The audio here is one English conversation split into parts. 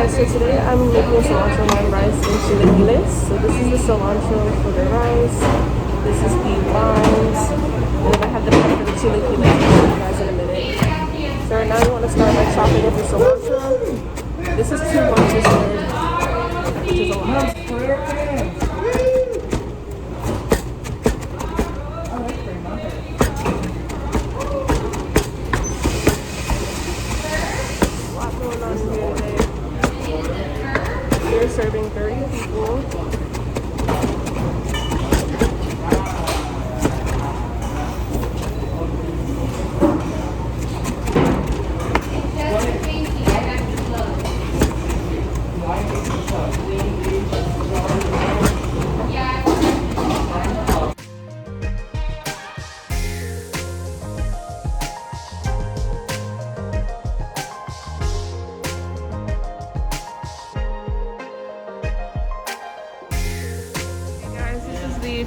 guys, so today I'm making cilantro lime rice and chilaquiles. So this is the cilantro for the rice, this is the limes, and then I have the pepper for the chilaquiles. I'll show you guys in a minute. So right now you want to start by chopping up your cilantro. This is 2 bunches here, which is a lot. They're serving 30 people.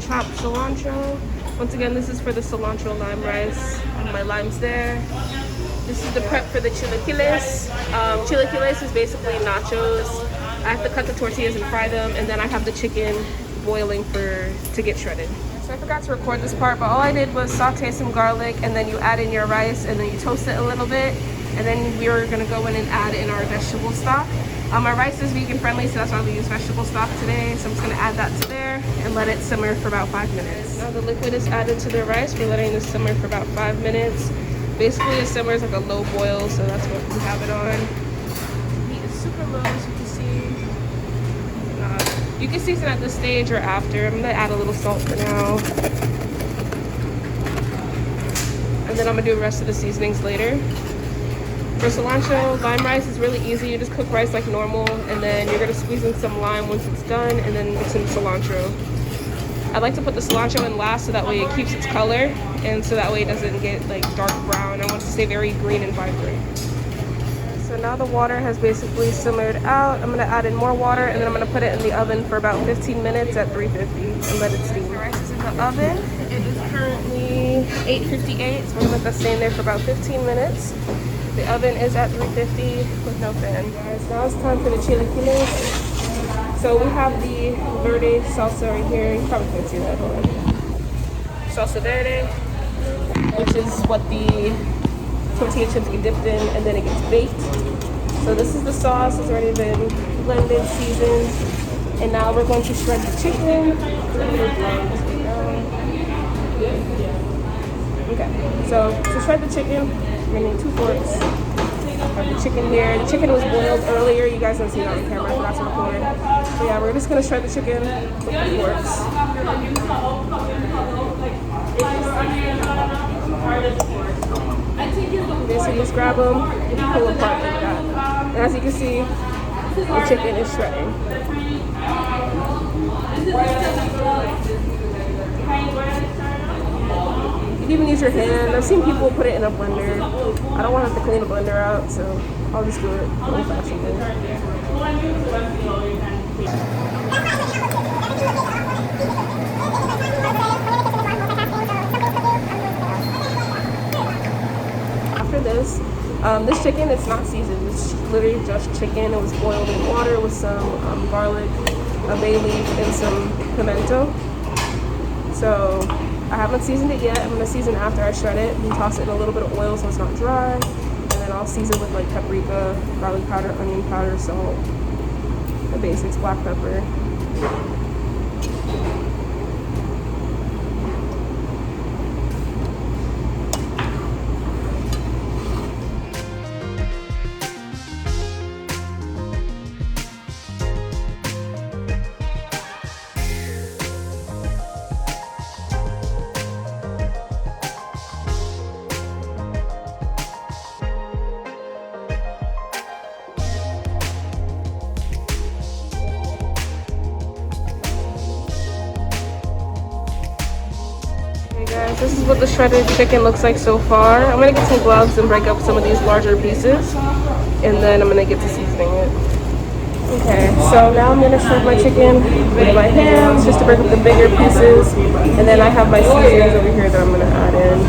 Chopped cilantro. Once again, this is for the cilantro lime rice. My lime's there. This is the prep for the chilaquiles. Chilaquiles is basically nachos. I have to cut the tortillas and fry them, and then I have the chicken boiling to get shredded. So I forgot to record this part, but all I did was saute some garlic, and then you add in your rice, and then you toast it a little bit, and then we are gonna go in and add in our vegetable stock. My rice is vegan friendly, so that's why we use vegetable stock today. So I'm just gonna add that to there and let it simmer for about 5 minutes. Now the liquid is added to the rice. We're letting this simmer for about 5 minutes. Basically it simmers like a low boil, so that's what we have it on. The heat is super low, as you can see. You can season at this stage or after. I'm gonna add a little salt for now. And then I'm gonna do the rest of the seasonings later. For cilantro lime rice, it's really easy. You just cook rice like normal, and then you're gonna squeeze in some lime once it's done, and then mix in cilantro. I like to put the cilantro in last so that way it keeps its color, and so that way it doesn't get like dark brown. I want it to stay very green and vibrant. So now the water has basically simmered out. I'm gonna add in more water, and then I'm gonna put it in the oven for about 15 minutes at 350 and let it steam. The rice is in the oven. It is currently 8:58, so we're gonna let that stay in there for about 15 minutes. The oven is at 350 with no fan. Guys, now it's time for the chilaquiles. So we have the verde salsa right here. You probably can't see that. Hold on. Salsa verde, which is what the tortilla chips get dipped in, and then it gets baked. So this is the sauce. It's already been blended, seasoned, and now we're going to shred the chicken. Okay, so to shred the chicken, we're gonna need 2 forks. I have the chicken here. The chicken was boiled earlier. You guys don't see it on camera. I forgot to record. So yeah, we're just gonna shred the chicken with the forks. Basically, just grab them and pull apart like that. And as you can see, the chicken is shredding. You can even use your hand. I've seen people put it in a blender. I don't want to have to clean the blender out, so I'll just do it the old-fashioned way. After this, this chicken, it's not seasoned. It's literally just chicken. It was boiled in water with some garlic, a bay leaf, and some pimento. So I haven't seasoned it yet. I'm gonna season after I shred it and toss it in a little bit of oil so it's not dry. And then I'll season with like paprika, garlic powder, onion powder, salt, the basics, black pepper. Guys, this is what the shredded chicken looks like so far. I'm gonna get some gloves and break up some of these larger pieces, and then I'm gonna get to seasoning it. Okay, so now I'm gonna shred my chicken with my hands just to break up the bigger pieces, and then I have my seasonings over here that I'm gonna add in.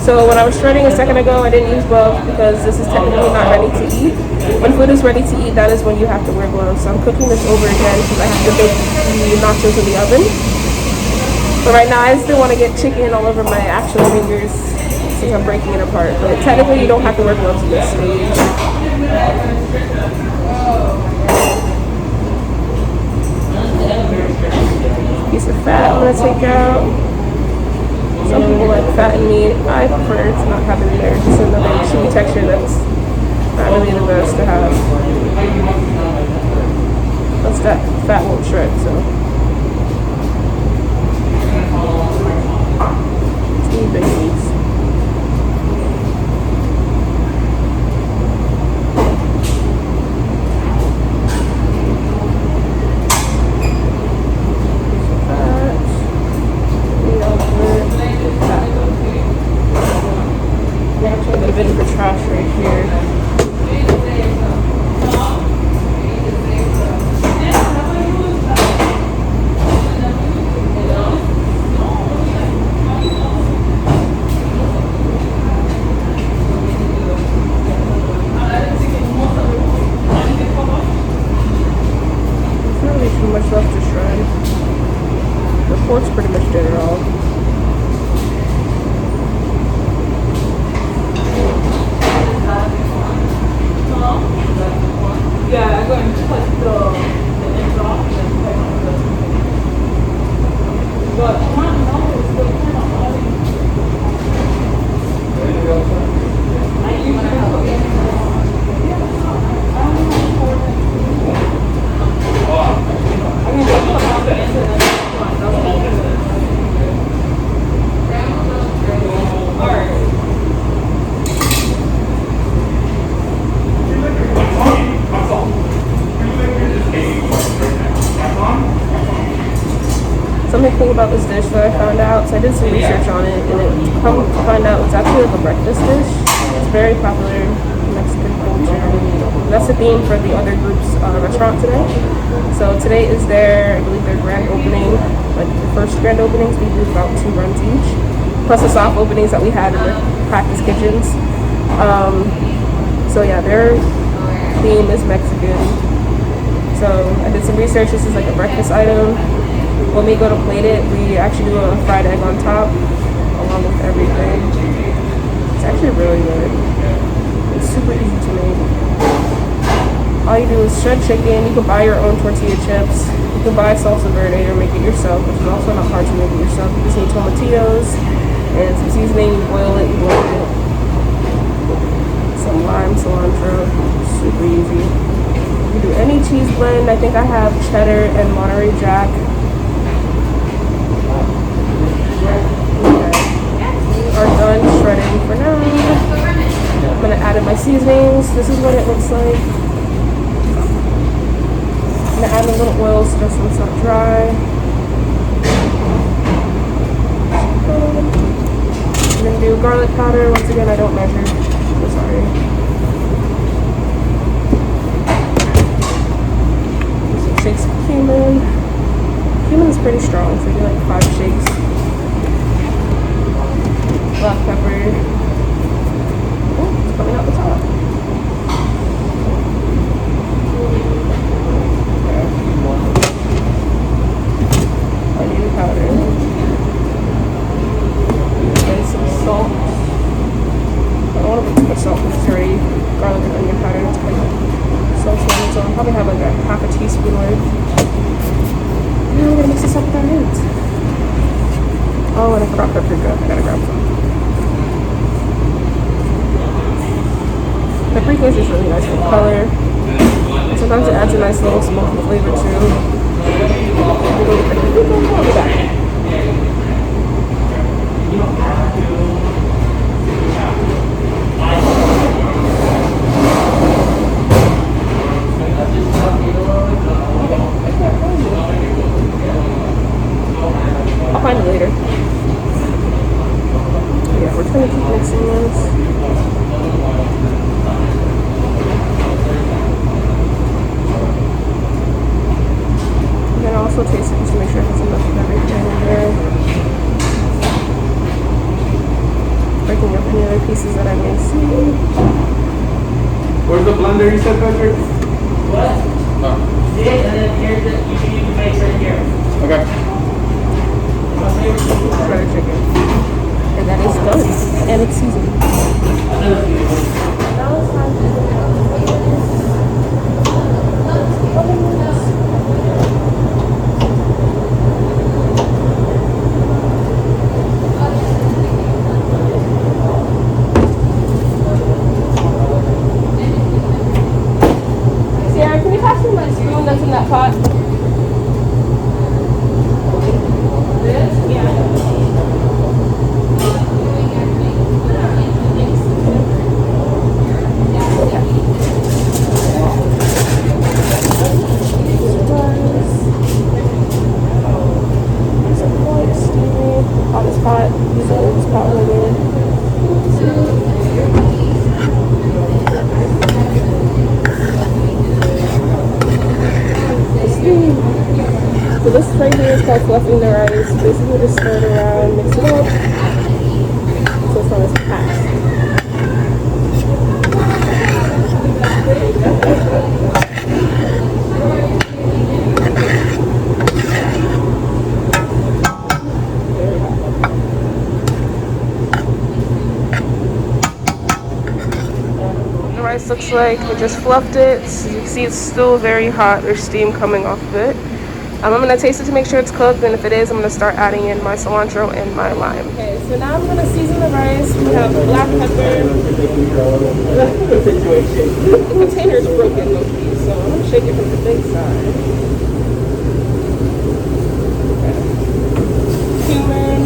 So when I was shredding a second ago, I didn't use gloves because this is technically not ready to eat. When food is ready to eat, that is when you have to wear gloves. So I'm cooking this over again because I have to bake the nachos in the oven. But right now I still want to get chicken all over my actual fingers since I'm breaking it apart. But technically you don't have to wear gloves at this stage. Piece of fat I'm going to take out. Some people like fattened meat. I prefer to not have it in there. Just another chewy texture that's not really the best to have. Plus that fat won't shred, so. Two big meats. Trash right here. There's not really too much left to shred. The pork's pretty much did it all. Yeah, I'm going to cut the ends off and then cut but not no, it's still kind of hard. I usually have a Something cool about this dish that I found out, so I did some research on it, and it come to find out it's actually like a breakfast dish. It's very popular in Mexican culture. That's the theme for the other group's restaurant today. So today is their, I believe, their grand opening, like the first grand openings. We do about 2 runs each, plus the soft openings that we had in the practice kitchens. So yeah, their theme is Mexican. So I did some research. This is like a breakfast item. When we go to plate it, we actually do a fried egg on top, along with everything. It's actually really good. It's super easy to make. All you do is shred chicken. You can buy your own tortilla chips. You can buy salsa verde or make it yourself, which is also not hard to make it yourself. You just need tomatillos and some seasoning. You boil it, you blend it. Some lime, cilantro, super easy. You can do any cheese blend. I think I have cheddar and Monterey Jack. Are done shredding for now. I'm gonna add in my seasonings. This is what it looks like. I'm gonna add a little oil so just so it's not dry. I'm gonna do garlic powder. Once again, I don't measure. So sorry. Some shakes of cumin. Cumin is pretty strong, so I do like 5 shakes. Black pepper. Oh, it's coming out the top. Onion powder. And some salt. I don't want to put too much salt because it's already garlic and onion powder. It's kind of salty on its own. Probably have like a half a teaspoon worth. And then we're gonna mix this up with our meat. Oh, and I forgot paprika. I gotta grab some. Paprika is just really nice for color. And sometimes it adds a nice little smoky flavor too. I'll be back. I'll find it later. Yeah, we're trying to keep mixing this. And then also taste it just to make sure it has enough of everything in there. Breaking up any other pieces that I may see. Where's the blender you said, Patrick? What? Oh. See it, and then here's the, you can use the base right here. Okay. My favorite chicken. Butter chicken. And that is done. And it's seasoned. Sarah, can you pass me my spoon that's in that pot? This? Yeah. Pot, so this pot holder. So this right here is called fluffing the rice. Basically just stir it around, mix it up. So it's not as packed. Rice looks like we just fluffed it. So you can see it's still very hot. There's steam coming off of it. I'm gonna taste it to make sure it's cooked, and if it is, I'm gonna start adding in my cilantro and my lime. Okay, so now I'm gonna season the rice. We have black pepper. The container is broken, low-key, so I'm gonna shake it from the big side. Okay. Cumin.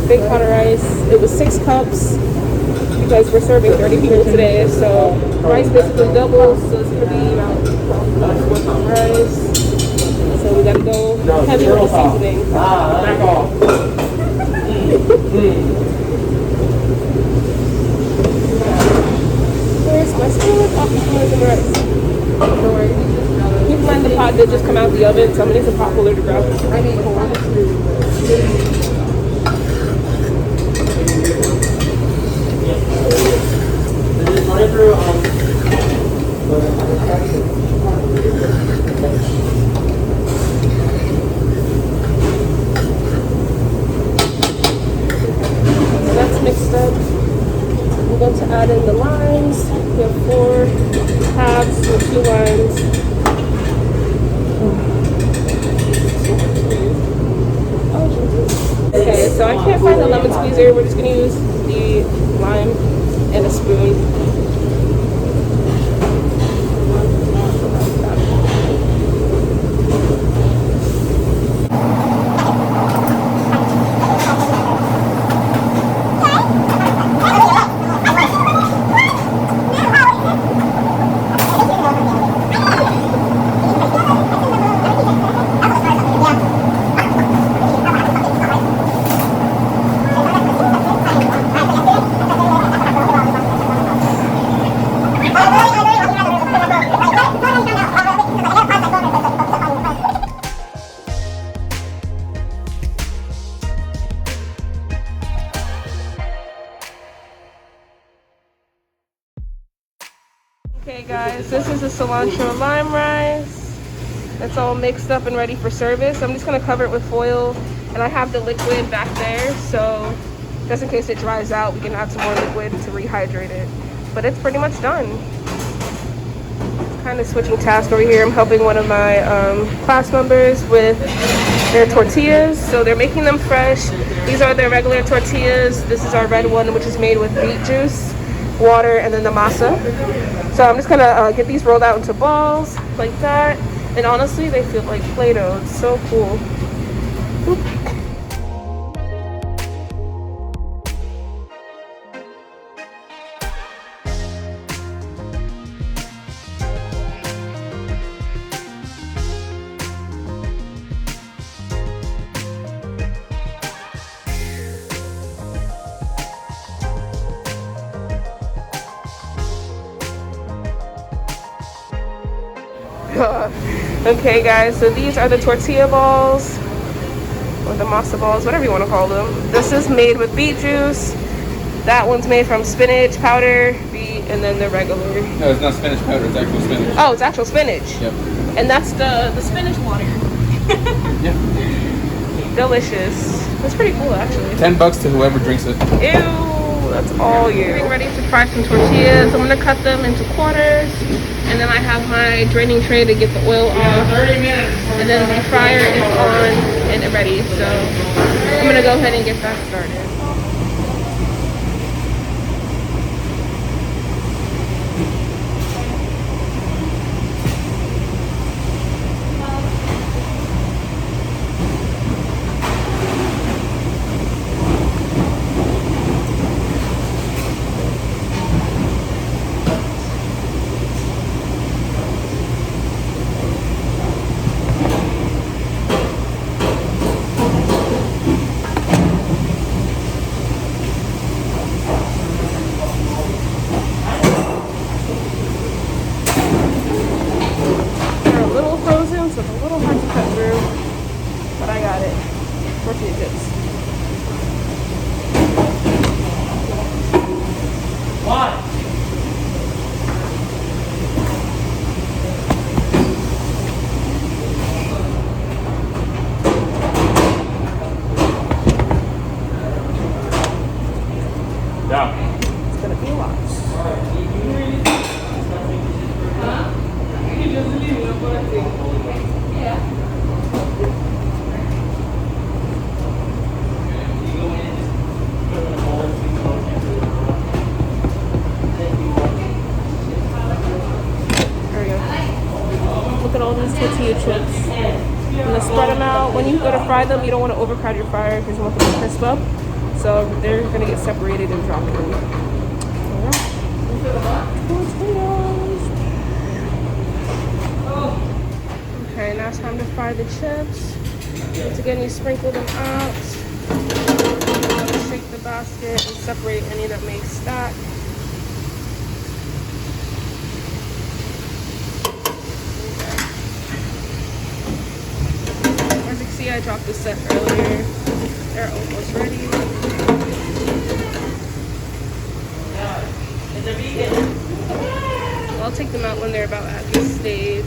Big pot of rice. It was 6 cups because we're serving 30 people today, so rice basically doubles, so it's gonna be about 4 cups of rice. So we gotta go heavy with the seasoning. Back off. Where's my spoon? Oh, the spoon is in the rice. Don't worry. You blend the pot that just come out the oven, so I'm gonna need some pot holder to grab. I need So that's mixed up. We're going to add in the limes. We have 4 halves with 2 limes. Okay, so I can't find the lemon squeezer. We're just going to use the lime and a spoon. Okay guys, this is the cilantro lime rice. It's all mixed up and ready for service. I'm just gonna cover it with foil, and I have the liquid back there, so just in case it dries out, we can add some more liquid to rehydrate it. But it's pretty much done. Kind of switching tasks over here. I'm helping one of my class members with their tortillas. So they're making them fresh. These are their regular tortillas. This is our red one, which is made with beet juice, water, and then the masa. So I'm just gonna get these rolled out into balls like that. And honestly, they feel like Play-Doh. It's so cool. Oop. Okay guys, so these are the tortilla balls. or the masa balls, whatever you want to call them. This is made with beet juice. That one's made from spinach powder, beet, and then the regular. No, it's not spinach powder, it's actual spinach. Oh, it's actual spinach. Yep. And that's the spinach water. Yeah. Delicious. That's pretty cool, actually. $10 to whoever drinks it. Ew, that's all you. Getting ready to fry some tortillas. I'm gonna cut them into quarters, and then I have my draining tray to get the oil off. 30 minutes. And then the fryer is on and ready. So I'm gonna go ahead and get that started. It's gonna be a lot. There we go. Look at all these tortilla chips. I'm gonna spread them out. When you go to fry them, you don't want to overcrowd your fryer because you want them to crisp up. So they're gonna get separated and dropped in. Okay, now it's time to fry the chips. Once again, you sprinkle them out. Shake the basket and separate any that may stack. As you can see, I dropped the set earlier. They're almost ready. I'll take them out when they're about at this stage.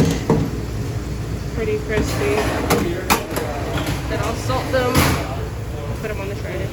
Pretty crispy. Then I'll salt them, put them on the tray.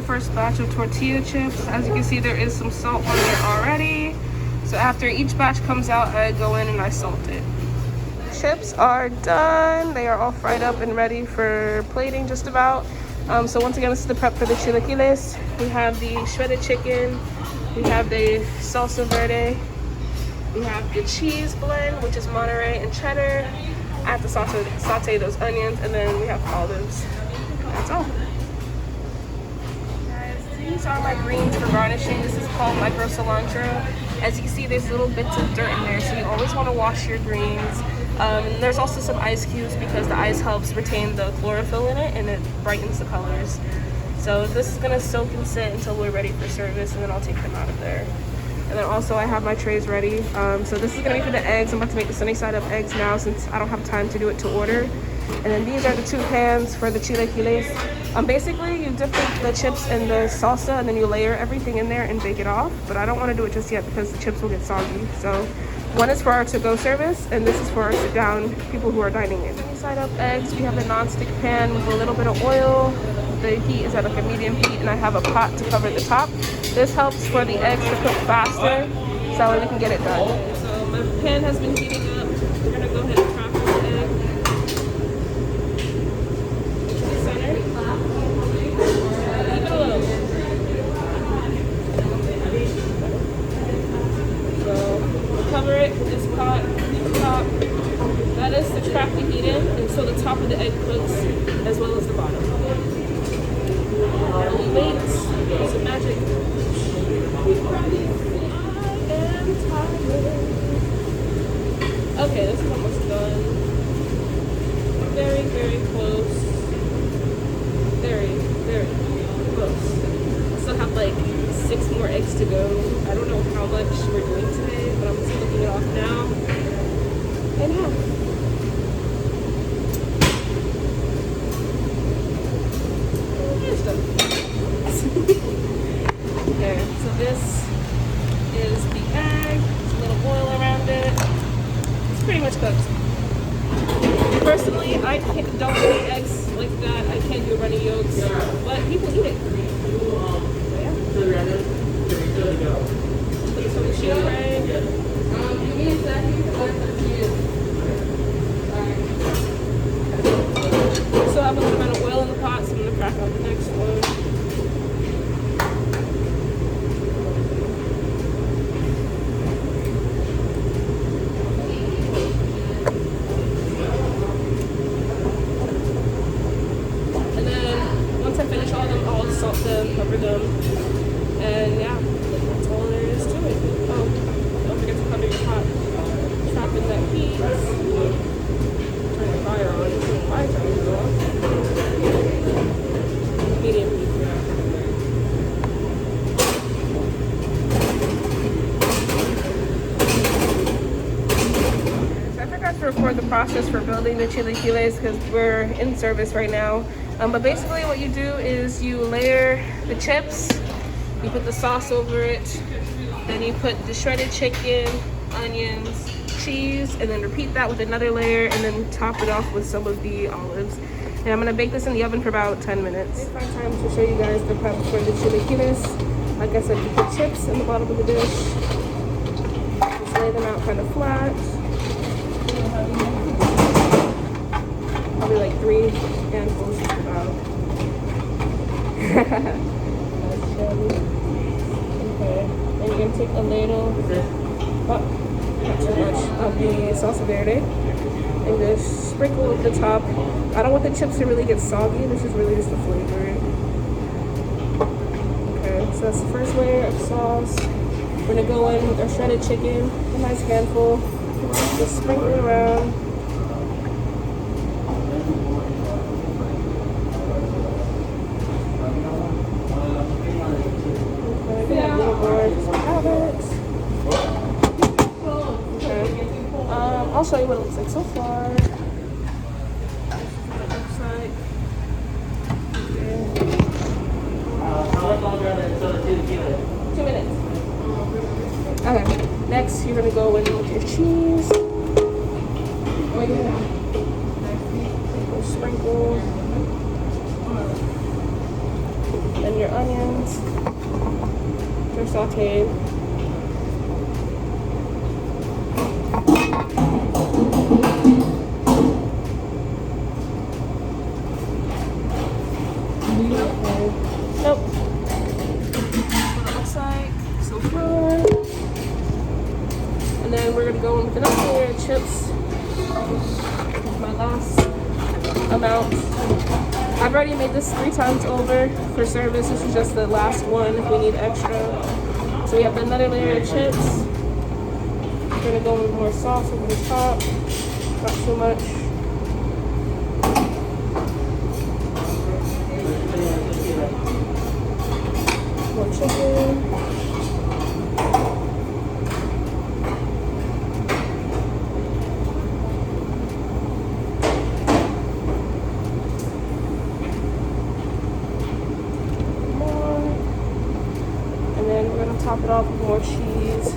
First batch of tortilla chips. As you can see, there is some salt on there already. So after each batch comes out, I go in and I salt it. Chips are done. They are all fried up and ready for plating just about. So once again, this is the prep for the chilaquiles. We have the shredded chicken. We have the salsa verde. We have the cheese blend, which is Monterey and cheddar. I have to saute those onions, and then we have olives. That's all. These are my greens for garnishing. This is called micro cilantro. As you can see, there's little bits of dirt in there, so you always want to wash your greens. There's also some ice cubes because the ice helps retain the chlorophyll in it and it brightens the colors. So this is gonna soak and sit until we're ready for service, and then I'll take them out of there. And then also I have my trays ready. So this is gonna be for the eggs. I'm about to make the sunny side up eggs now since I don't have time to do it to order. And then these are the 2 pans for the chilaquiles. Basically, you dip the chips in the salsa and then you layer everything in there and bake it off. But I don't want to do it just yet because the chips will get soggy. So one is for our to-go service, and this is for our sit-down people who are dining in. Side up eggs, we have a non-stick pan with a little bit of oil. The heat is at like a medium heat, and I have a pot to cover the top. This helps for the eggs to cook faster, so we can get it done. So my pan has been heating up. We're gonna go ahead and crack the egg to the center. Leave it alone. So we'll cover it with this pot, top. That is to trap the heat in, and so the top of the egg cooks as well as the bottom. While we wait, some magic. I am tired. Okay, this is almost done. Very, very close. Very, very close. I still have like 6 more eggs to go. I don't know how much we're doing today, but I'm just looking it off now. And half. Okay, so this is the egg. There's a little oil around it. It's pretty much cooked. Personally, I don't eat eggs like that. I can't do runny yolks, but people eat it. So yeah. Put this on the sheet tray. Still have a little bit of oil in the pot, so I'm gonna crack out the next one. And then once I finish all of them, I'll salt them, cover them, and yeah, that's all there is to it. Oh, don't forget to cover your pot. Trap in that heat. Turn the fire on. Fire turn it on. Medium heat. So I forgot to record the process for building the chilaquiles because we're in service right now. But basically what you do is you layer the chips, you put the sauce over it, then you put the shredded chicken, onions, cheese, and then repeat that with another layer, and then top it off with some of the olives. And I'm gonna bake this in the oven for about 10 minutes. It's my time to show you guys the prep for the chilaquiles. Like I said, you put chips in the bottom of the dish. Just lay them out kind of flat. Probably like 3 handfuls just about. Okay, then you're gonna take a ladle. Oh, not too much of the salsa verde and just sprinkle at the top. I don't want the chips to really get soggy. This is really just the flavor. Okay, so that's the first layer of sauce. We're gonna go in with our shredded chicken, a nice handful. Just sprinkle it around. Okay, a little more, just have it. I'll show you what it looks like so far. What it looks like. How much longer until the 2 minutes. Okay, next you're gonna go in with your cheese. Sprinkle. Then your onions. They're sauteed. Nope. That's what it looks like so far. And then we're gonna go in with another layer of chips. My last amount. I've already made this 3 times over for service. This is just the last one if we need extra. So we have another layer of chips. We're gonna go with more sauce over the top. Not too much. More chicken. top it off with more cheese.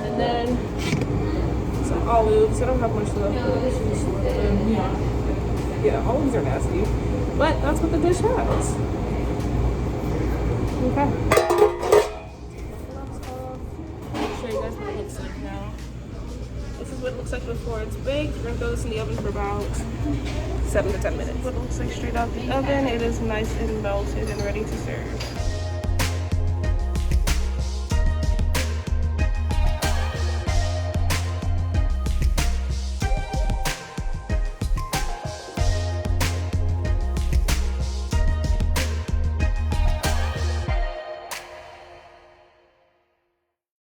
And then some olives. I don't have much left. Yeah, olives are nasty, but that's what the dish has. Okay. I'll show you guys what it looks like now. This is what it looks like before it's baked. We're gonna throw this in the oven for about 7 to 10 minutes. What it looks like straight out the oven. It is nice and melted and ready to serve.